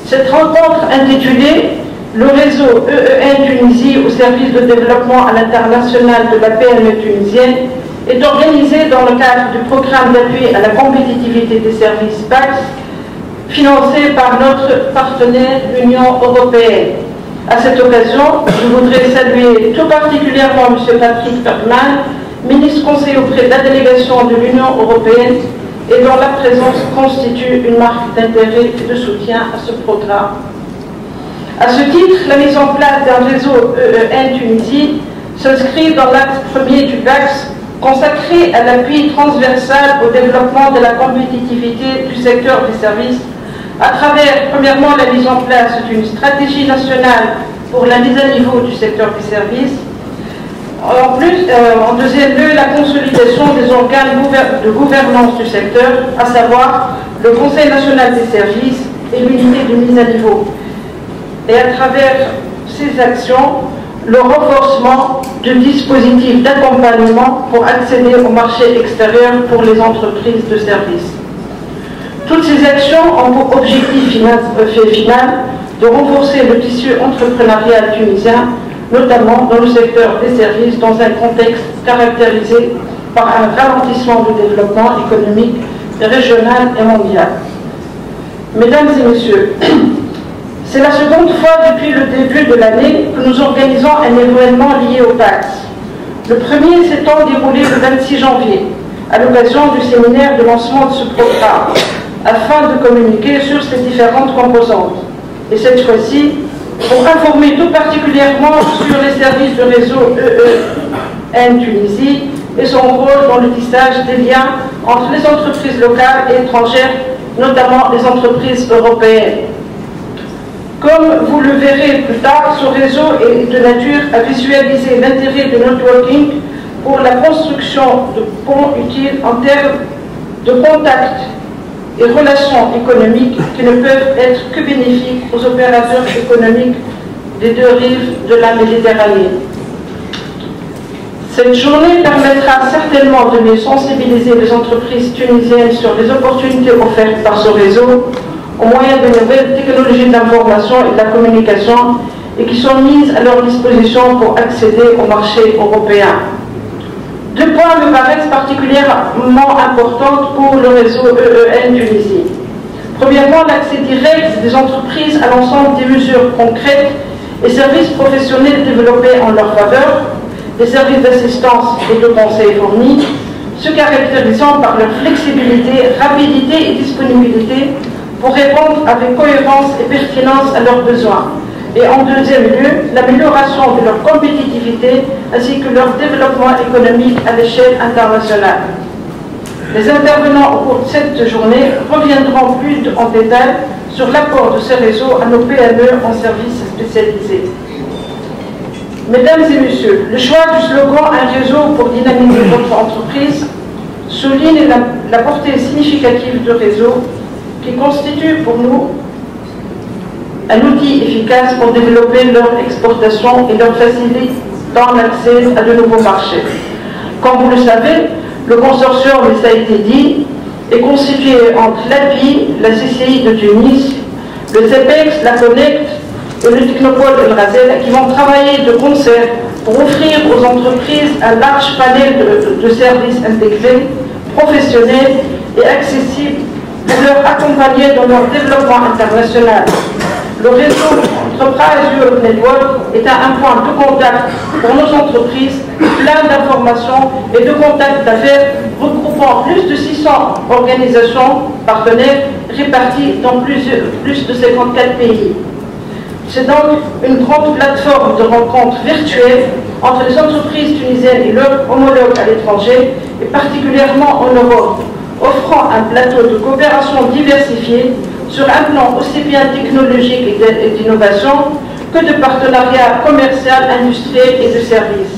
Cette rencontre intitulée « Le réseau EEN Tunisie au service de développement à l'international de la PME tunisienne » est organisée dans le cadre du programme d'appui à la compétitivité des services PACS, financé par notre partenaire l'Union européenne. À cette occasion, je voudrais saluer tout particulièrement M. Patrick Bergman, ministre conseiller auprès de la délégation de l'Union européenne, et dont la présence constitue une marque d'intérêt et de soutien à ce programme. À ce titre, la mise en place d'un réseau EEN Tunisie s'inscrit dans l'axe premier du PACS, consacré à l'appui transversal au développement de la compétitivité du secteur des services, à travers, premièrement, la mise en place d'une stratégie nationale pour la mise à niveau du secteur des services. En deuxième lieu, la consolidation des organes de gouvernance du secteur, à savoir le Conseil national des services et l'unité de mise à niveau. Et à travers ces actions, le renforcement du dispositif d'accompagnement pour accéder au marché extérieur pour les entreprises de services. Toutes ces actions ont pour objectif final de renforcer le tissu entrepreneurial tunisien, notamment dans le secteur des services, dans un contexte caractérisé par un ralentissement du développement économique régional et mondial. Mesdames et messieurs, c'est la seconde fois depuis le début de l'année que nous organisons un événement lié au PACS. Le premier s'étant déroulé le 26 janvier, à l'occasion du séminaire de lancement de ce programme, afin de communiquer sur ses différentes composantes. Et cette fois-ci, pour informer tout particulièrement sur les services du réseau EEN Tunisie et son rôle dans le tissage des liens entre les entreprises locales et étrangères, notamment les entreprises européennes. Comme vous le verrez plus tard, ce réseau est de nature à visualiser l'intérêt du networking pour la construction de ponts utiles en termes de contacts et relations économiques qui ne peuvent être que bénéfiques aux opérateurs économiques des deux rives de la Méditerranée. Cette journée permettra certainement de mieux sensibiliser les entreprises tunisiennes sur les opportunités offertes par ce réseau au moyen de nouvelles technologies d'information et de la communication et qui sont mises à leur disposition pour accéder au marché européen. Deux points me paraissent particulièrement importants pour le réseau EEN Tunisie. Premièrement, l'accès direct des entreprises à l'ensemble des mesures concrètes et services professionnels développés en leur faveur, des services d'assistance et de conseil fournis, se caractérisant par leur flexibilité, rapidité et disponibilité pour répondre avec cohérence et pertinence à leurs besoins. Et en deuxième lieu, l'amélioration de leur compétitivité ainsi que leur développement économique à l'échelle internationale. Les intervenants au cours de cette journée reviendront plus en détail sur l'apport de ces réseaux à nos PME en services spécialisés. Mesdames et messieurs, le choix du slogan « Un réseau pour dynamiser votre entreprise » souligne la portée significative du réseau qui constitue pour nous un outil efficace pour développer leur exportation et leur faciliter dans l'accès à de nouveaux marchés. Comme vous le savez, le consortium, ça a été dit, est constitué entre l'API, la CCI de Tunis, le CEPEX, la Connect et le Technopole El Razel qui vont travailler de concert pour offrir aux entreprises un large panel de services intégrés, professionnels et accessibles pour leur accompagner dans leur développement international. Le réseau Enterprise Europe Network est un point de contact pour nos entreprises, plein d'informations et de contacts d'affaires regroupant plus de 600 organisations partenaires réparties dans plus de 54 pays. C'est donc une grande plateforme de rencontres virtuelles entre les entreprises tunisiennes et leurs homologues à l'étranger, et particulièrement en Europe, offrant un plateau de coopération diversifié sur un plan aussi bien technologique et d'innovation que de partenariat commercial, industriel et de services.